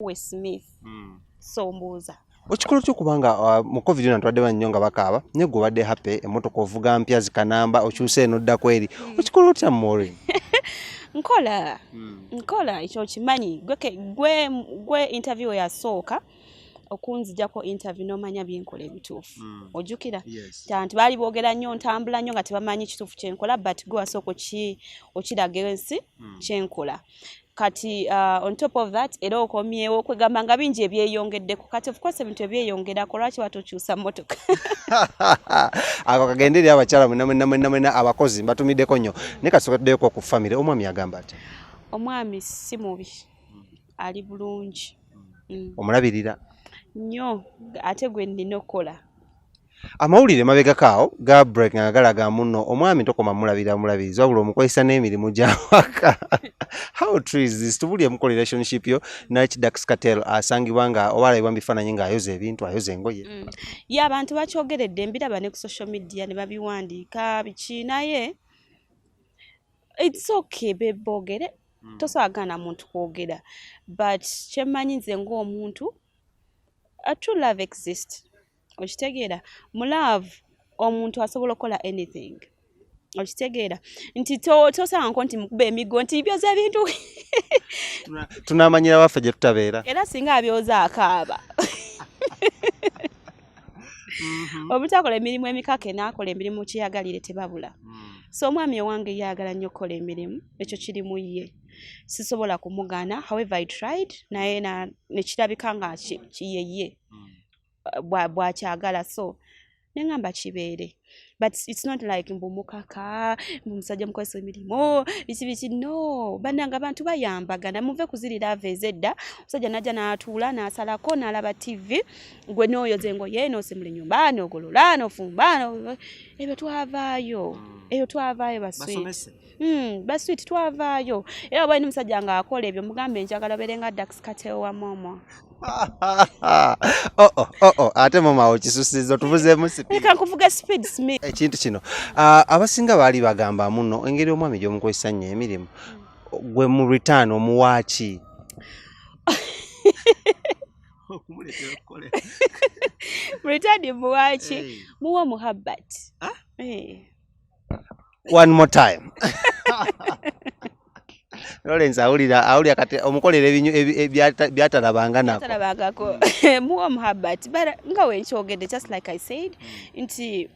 we Smith so mbuuza Okikolo ky'okubanga mu covid natwadde bannyo nga bakaaba naye gwe obadde happy emmotoka ovuga mpya zikanamba okyuse eno ddako eri okikolo otya Maureen? nkola ekyo kimanyi gwe interview yasooka okunzijjako interview n'omanya byenkola ebituufu ojjukira nti baali boogera nnyo ntambula nnyo nga tebamanyi kituufu kyenkola but gwe wasooka okiraga ensi kyenkola kati on top of that era okomyewo kwegamba nga bingi ebyeyongeddeku kati of course ebintu ebyeyongerako lwaki watokyusa mmotoka ako kagenderi abakyala mwenna abakozi batumiddeko nnyo naye kasookeddeko ku famire omwami agamba ati omwami si mubi ali bulungi omulabirira nnyo ate gwe nnina okukola amawulire mabegakaawo ga break nga galaga muno omwami tokoma mulabiriza wabula omukozesa n'emirimu gy'awaka. How true is this? Tubulye mu relationship yo Dax Cartel asangibwa nga obalabibwa mu bifaananyi ng'ayoza ebintu ayoza engoye. Ye abantu bakyogeredde mbiraba ne ku social media ne babiwandiika biki naye it's okay beboogere tosaagana muntu kwogera but kyemmanyi nze ng'omuntu a true love exists. Okitegeera mu love omuntu asobola okukola anything okitegeera nti tosanga nti mukube emigo nti byoza ebintu tunamanyira waffe gye tutabeera era singa abyoza akaaba obutakola emirimu emikake n'akola emirimu kyeyagalire tebabula so omwami owange yagala nnyo okukola emirimu ekyo kiri mu ye sisobola kumugana however I tried naye nekirabika nga kiyeye bwakyagala so nengamba kibeere but it's not like mbumukaka musajja mukozesa emirimu biki no bannanga abantu bayambagana muve kuzirira avezedda musajja najja n'atuula n'asalako n'alaba TV gwe n'oyoza engoye n'osimula ennyumba n'ogolola n'ofumba ebyo twavaayo basweet twavaayo era bwali n'omusajja ng'akola ebyo mugambe njagala beerenga Dax Cartel wa Momo. Ate Momo okisusiza tuvuzeemu speed. Eka nkuvuga speed Smith. Ekintu kino abasinga baali bagamba muno engeri omwami gy'omukozesa nnyo emirimu gwe mu return omuwaaki. Return muwaaki muwa muhabbat. One more time. Lawrence awulira kati omukolera ebinyu byatalabanga nako. Byatalabangako. Muwa muhabbat bara nga wenkyogedde just like I said nti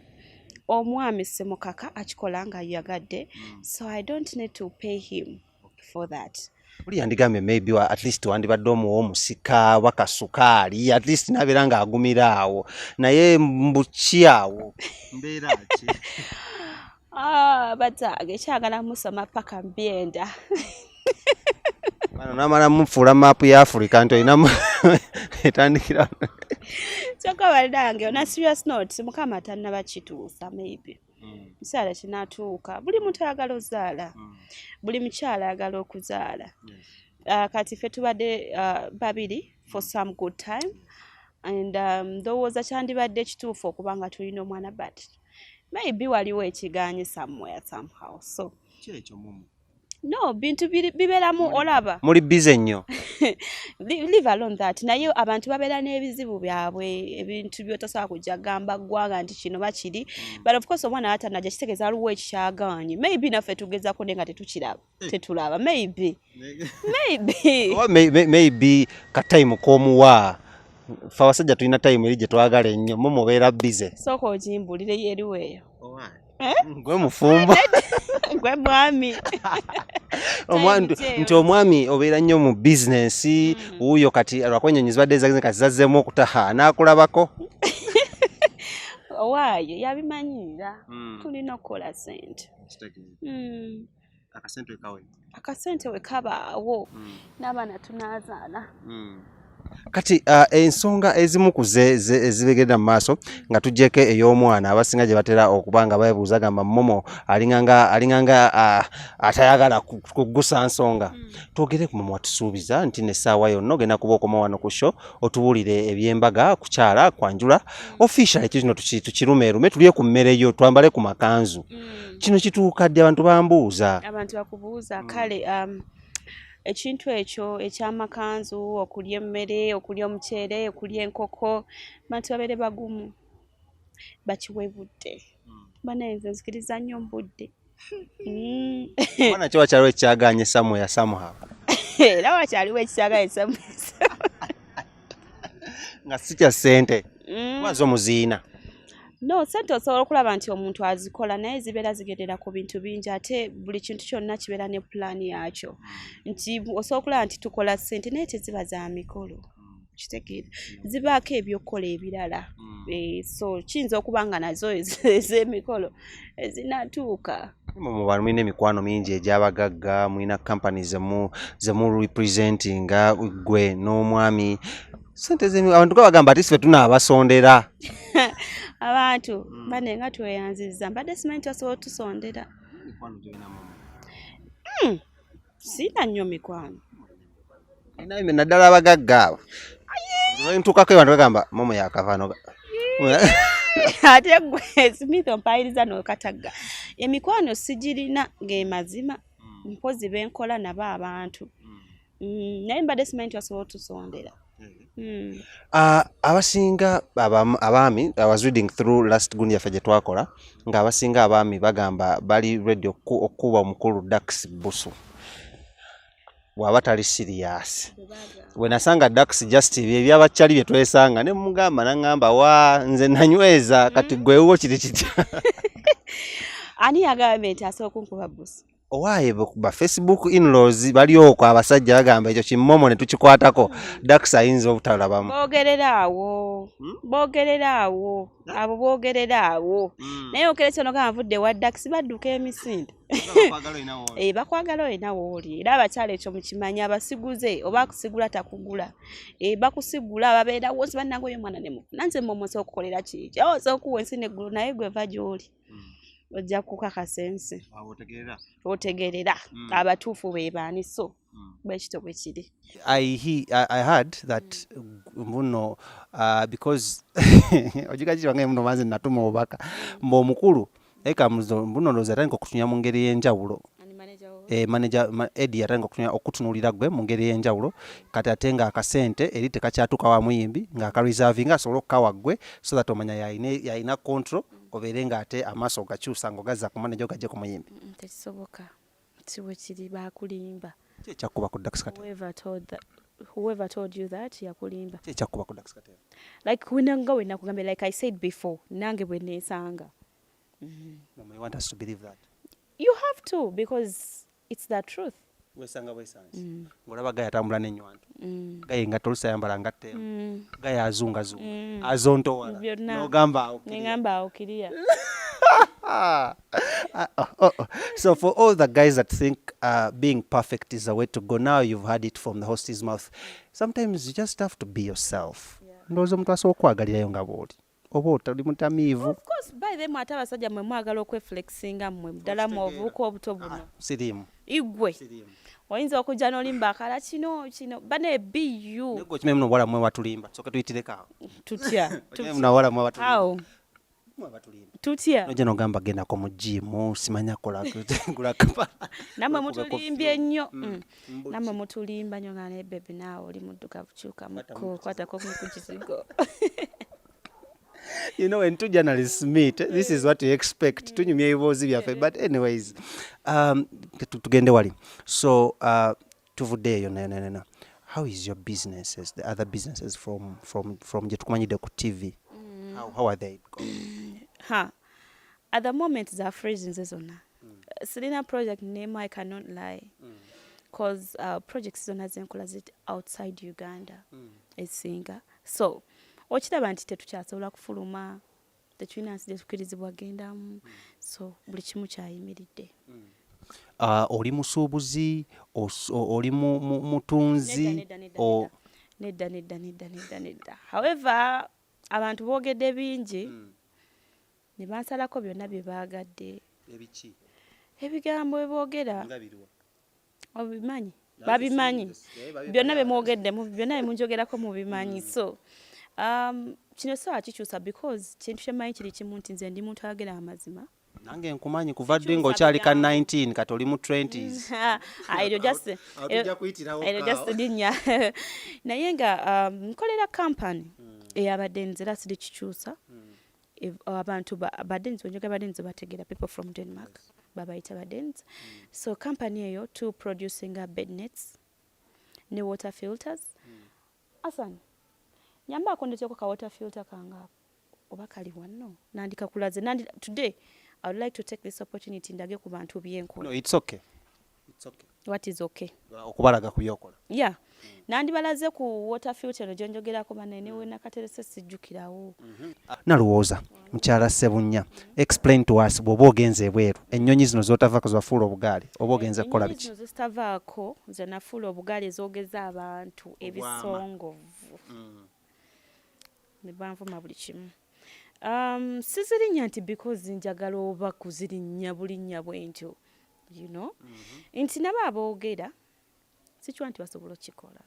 omwami semukaka akikola nga Ayogedde so I don't need to pay him for that. Uli yandigambye maybe at least wandibadde omuwa omusika wakasukaali at least nabeera nga agumira awo naye mbuki awo mbeera ki? Batage kyagala musoma paka mbyenda. Bano namala mufuula maapu ya Africa nti olina etandikira. Kyokka baldange on a serious note mukama tannaba kituusa maybe. Kisaala kinatuuka buli muntu ayagala ozaala buli mukyala ayagala okuzaala kati ffe tubadde babiri for some good time and ndowooza kyandibadde kituufu okuba nga tulina omwana but maybe waliwo ekigaanyi somewhere somehow so kyekyo Momo no bintu biberamu olaba muri busy nnyo leave alone that naye abantu babeera n'ebizibu byabwe ebintu byotasobola kujja gamba ggwanga nti kino bakiri but of course omwana atanajja kitegeeza aliwo ekikyagaanye maybe naffe tugezako naye nga tetulaba maybe maybe katime k'omuwa fe abasajja tulina time eri gye twagala ennyo Momo obeera busy sooka ogimbulire yeriweeyo gwe mufumbo gwe mwami nti omwami obeera nnyo mu business wuuyo kati lwakunyonyi zibadde zageze kati zazzemu okutaha n'akulabako owaayo yabimanyira tulina okukola sente akasente we kabaawo n'abaana tunaazaala kati ensonga ezimu ku ezibegedda mu maaso nga tujjeko ey'omwana abasinga gye batera okuba nga beebuuza gamba Momo alinganga atayagala kugusa nsonga twogere ku Momo watusuubiza nti n'essaawa yonna ogenda kuba okoma wano ku show otubuulire eby'embaga kukyala kwanjula official ekyo kino tukirumeerume tulye ku mmere yo twambale ku makanzu kino kituuka ddi abantu bambuuza abantu bakubuuza kale ekintu ekyo ekyamakanzu okulya emmere okulya omuceere okulya enkoko bantu babeere bagumu bakiwe budde banaenze nzikiriza nnyo mu budde Mwana kyo wakyaliwo ekyaganye somewhere somehow. era wakyaliwo ekikyaganye somewhere Nga si kya ssente wazo muziina. No, ssente osobola okulaba nti omuntu azikola naye zibeera zigendera ku bintu bingi ate buli kintu kyonna kibeera ne pulaani yakyo nti osobola okulaba nti tukola ssente naye teziba za mikolo kitegeera zibaako ebyokukola ebirala so kiyinza okuba nga nazo ez'emikolo ezinatuuka. Mu bantu mulina emikwano mingi egy'abagagga mulina kampani zemu representinga gwe n'omwami ssente abantu bagamba ati sife tunaabasondera abantu bane nga tweyanziza mbadde simanyi tasobola otusondera. Sina nnyo mikwano naye naddala abagagga abo ntukako abantu bagamba Momo yakavaano ate gwe Smith ompayiriza n'okatagga emikwano sigirina ng'emazima mpozi benkola nabo abantu naye mbadde simanyi tasobola otusondera. Abasinga abaami I was reading through last gundi yaffe gye twakola nga abasinga abaami bagamba bali ready okuba omukulu Dax Busu bw'aba tali serious. We nasanga Dax just ebyabakyali bye twesanga ne mugamba nangamba wa nze nanyweza kati gwewo kiri kitya. Ani yagambye nti asooka kunkuba Busu? Owaye ba Facebook in-laws bali okwo abasajja bagamba ekyo kimmomo ne tukikwatako Dax ayinza obutalabamu. Boogerera awo abo boogerera awo naye okeretse no gavudde wa Dax badduka emisinde bakwagala olina wooli era abakyala ekyo mukimanya abasiguze oba akusigula takugula bakusigula babeera wonsi bannange oyo mwana nemu nanze Momo osobola okukolera kiki osobola okuwa ensi neggulu naye gwe va gy'oli ojja kukakasa ensi otegerera abatuufu be baani so bwekito bwe kiri. I heard that muno because ojigajira wange muno manze natuma obubaka mbo omukulu eka muno ndoza atandika okutunya mu ngeri y'enjawulo manager Eddie yatandika okutunulira gwe mu ngeri y'enjawulo kati ate nga akasente eri tekakyatuuka wa muyimbi nga akareservinga asobola okukawa gwe so that omanya yayina control obeere nga ate amaaso gakyusa ng'ogazza ku manager gajje ku muyimbi. Tekisoboka kiwe kiri bakulimba ekyakuba ku Dax Katera. Whoever told you that yakulimba ekyakuba ku Dax Katera. Like winanga we nakugambe like I said before nange bwe neesanga. Mama, you want us to believe that? You have to because it's the truth. Wesanga ngolaba gaya tambula n'ennywanto gaye nga tolusayambala ngatte gaye azunga azontowala n'ogamba ngamba okiriya. So for all the guys that think being perfect is the way to go, now you've heard it from the host's mouth. Sometimes you just have to be yourself. Ndowooza omuntu asobola okwagalirayo nga bw'oli oba otali mutamiivu. Of course by them ate abasajja mwe mwagala okweflexinga mmwe ddala mu obuuka obuto buno. Siriimu. Igwe. Oyinza okujja n'olimba akala kino bane be you. Nego kimwe muno wala mwe watulimba soka tuyitireko awo. Tutya. Muno wala mwe watulimba. Awo. Tutya. Nojja nogamba genda ko mu gym simanya kola gula kapa. Namwe mutulimbye nnyo. Namwe mutulimba nnyo nga ne baby naawe oli mudduka bukyuka muko kwatako ku kizigo. You know, when two journalists meet, this is what you expect. Tunyumya ebibuuzi byaffe. But anyways, tugende wali. So, tuvuddeeyo no. How is your businesses, the other businesses from gye tukumanyidde ku TV? How are they going? At the moment, they are freezing zona. Selena project name, I cannot lie. Because projects zona zenkola zit outside Uganda. Esinga. So, okiraba nti tetukyasobola kufuluma tetulina nsi gyetukirizibwa gendamu so buli kimu kyayimiridde. Oli musuubuzi oli mutunzi nedda. However abantu boogedde bingi ne bansalako byonna bye baagadde. Ebigambo bye boogera obimanyi babimanyi byonna bye mwogeddemu byonna bye munjogerako mubimanyi so kino so akikyusa because kintu kyemmanyi kiri kimu nti nze ndi muntu ayogera amazima nange nkumanyi kuva dde ng'okyali ka 19 kati oli mu 20s. Eryo just linnya naye nga nkolera kampani eyabadde nzira siri kikyusa abantu badenzi wenjoga badenzi bategeera people from Denmark babayita badenzi so kampani eyo to producing bed nets ne water filters Asan nyambako ndetyeko ka water filter kanga oba kali wanno nandika kulaze today I would like to take this opportunity ndage ku bantu byenkola. No, it's okay. It's okay. What is okay? Okubalaga kuyokola. Yeah. Nandi balaze ku water filter no jonjogerako banene we nakaterese sijjukirawo. Nalowooza mukyala Ssebunya explain to us bw'oba ogenze ebweru ennyonyi zino z'otavaako zafuula obugaali oba ogenze kukola biki? Ennyonyi zino zitavaako ze nafuula obugaali ezogeza abantu ebisongovu. Ne banvuma buli kimu. Sizirinya nti because njagala oba kuzirinya bulinnya bwentyo you know nti nabo aboogera sikiwa nti basobola okikola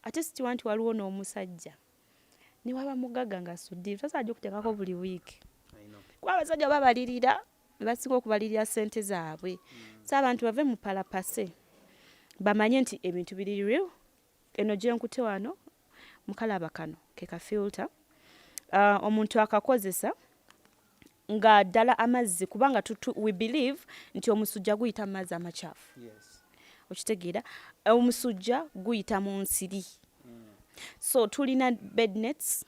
ate sikiwa nti waliwo n'omusajja ne waba mugagga nga asuddiire tosajja okuteekako buli wiiki kuba abasajja babalirira basinga okubalirira ssente zaabwe so abantu bave mu palapase bamanye nti ebintu biri real eno gye nkute wano mukalaba kano ke ka filter omuntu akakozesa nga ddala amazzi kubanga we believe nti omusujja guyita mu mazzi amacaafu okitegeera omusujja guyita mu nsiri so tulina bed nets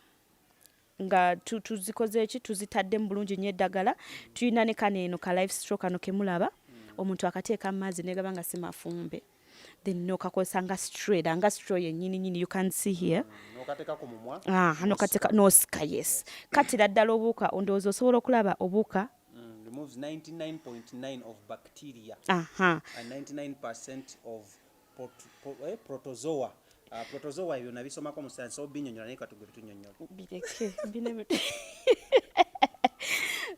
nga tuzikoze eki tuzitadde mu bulungi nnyo eddagala tulina ne kaneeno ka life stroke kano ke mulaba omuntu akateeka mu mazzi ne gaba nga si mafumbe then nokakozesa nga straw yennyini you can see here Nokateka ku mumwa hano kateka nosika yes katira ddala obuuka ondowooza osobola okulaba obuuka removes 99.9 of bacteria and 99% of protozoa protozoa ebyo nabisomako mu science obinyonyola naye katugere tunyonyola bireke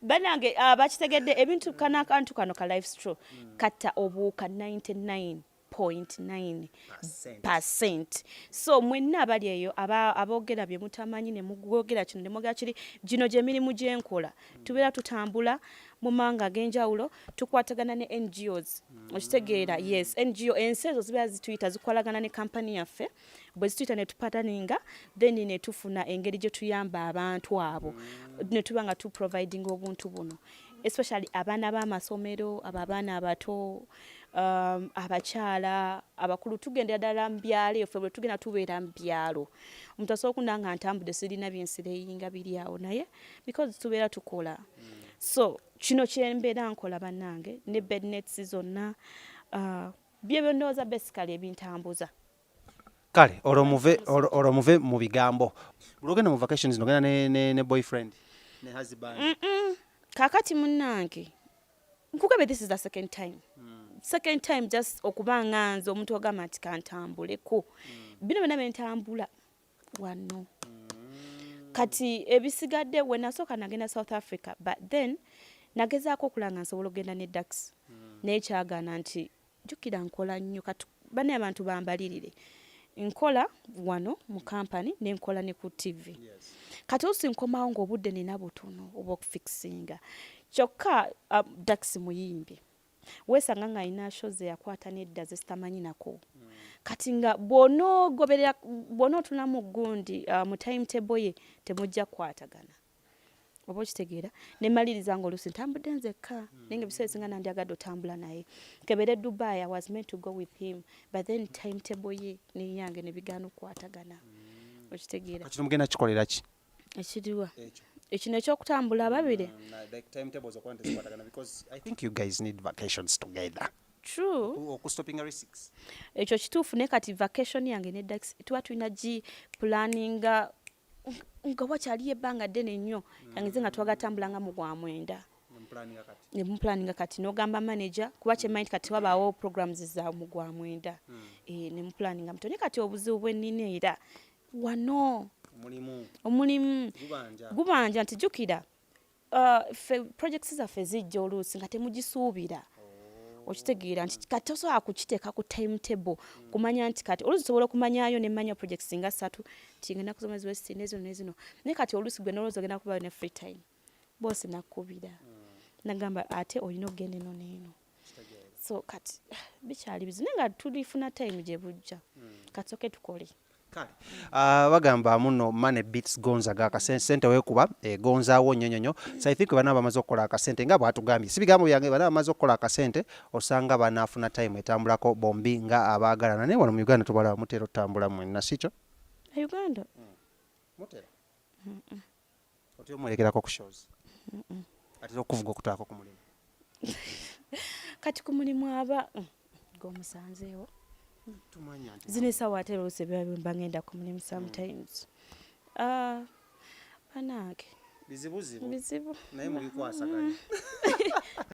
banange bakitegedde ebintu kanakantu kano ka life straw katta obuuka 99.9% so mwenna abali eyo aboogera bye mutamanyi ne mugogera kino ne mwogera kiri gino gye mirimu gyenkola tubeera tutambula mu mawanga ag'enjawulo tukwatagana ne NGOs okitegeera yes NGO ensi ezo zibeera zituyita zikolagana ne kampani yaffe bwe zituyita ne tupataninga then ne tufuna engeri gye tuyamba abantu abo ne tuba nga tuproviding obuntu buno especially abaana b'amasomero abaana abato abakyala abakulu tugendera ddala mu byalo effe bwe tugenda tubeera mu byalo omuntu asobola okundanga ntambudde sirina byensireyinga biri awo naye because tubeera tukola so kino kyembeera nkola bannange ne bed nets zonna bye byonnooza basically ebintambuza kale olomuve mu bigambo bulogenda mu vacations nogenda ne boyfriend ne husband kakati munnange nkugambye this is the second time just okuba nganze omuntu ogamba nti kantambuleko bino byonna bentambula wano kati ebisigadde we nasooka nagenda South Africa but then nagezaako okulanga nsobola okugenda ne dax naye kyagaana nti jjukira nkola nnyo kati bane abantu bambalirire nkola wano mu kampani nenkola ne ku TV kati osinkomawo ng'obudde nina butono oba okufixinga kyokka dax muyimbi weesanga nga alina shoze yakwata nedda zesitamanyi nako kati nga bw'onootulamu gundi mu timetable ye temujja kukwatagana oba okitegeera ne maliriza ng'oluusi ntambudde nzekka naye nga ebiseera ebisinga nandyagadde otambula naye kebere Dubai I was meant to go with him but then timetable ye neyange ne bigaana okukwatagana okitegeera kino mugenda kikolera ki ekiriwa ekino ekyokutambula ababiri like timetables okwante zikwatagana because I think you guys need vacations together true okustoping risks ekyo kituufu naye kati vacation yange ne dax tuba tulina gi planninga nga wakyaliyo ebbanga ddene nnyo yange nga twagatambulanga mu gwa mwenda ne muplanninga kati n'ogamba manager kuba kyemmanyi kati wabaawo programs za mu gwa mwenda ne muplanninga mutoni kati obuzibu bwennina era wano omulimu gubanja nti jjukira projects zaffe zijja oluusi nga temugisuubira okitegeera nti kati osobola kukiteeka ku timetable kumanya nti kati oluusi sobola okumanyayo nemanya projects nga 3 tingenda kusoma nezino nezino naye kati oluusi gwe nolowooza ogenda kubayo ne free time boosi nakkubira nagamba ate olina okugenda eno neeno so kati bikyali bizibu naye nga tulifuna time gye bujja katsoke tukole bagamba muno money beats gonzaga akasente weekuba gonzaawo nnyo nnyo so I think bana bamaze okukola akasente nga bwatugambye si bigambo byange bana bamaze okukola akasente osanga banaafuna time etambulako bombi nga abaagalana naye wano mu Uganda tubalaba mutera otambula mwenna sikyo Uganda mutera otyo mwerekerako ku shows atera okuvuga okutaako ku mulimu kati ku mulimu aba g'omusanzeewo zino essaawa ate oluusi mba ngenda ku mulimu sometimes banaage bizibu naye mulikwasaganya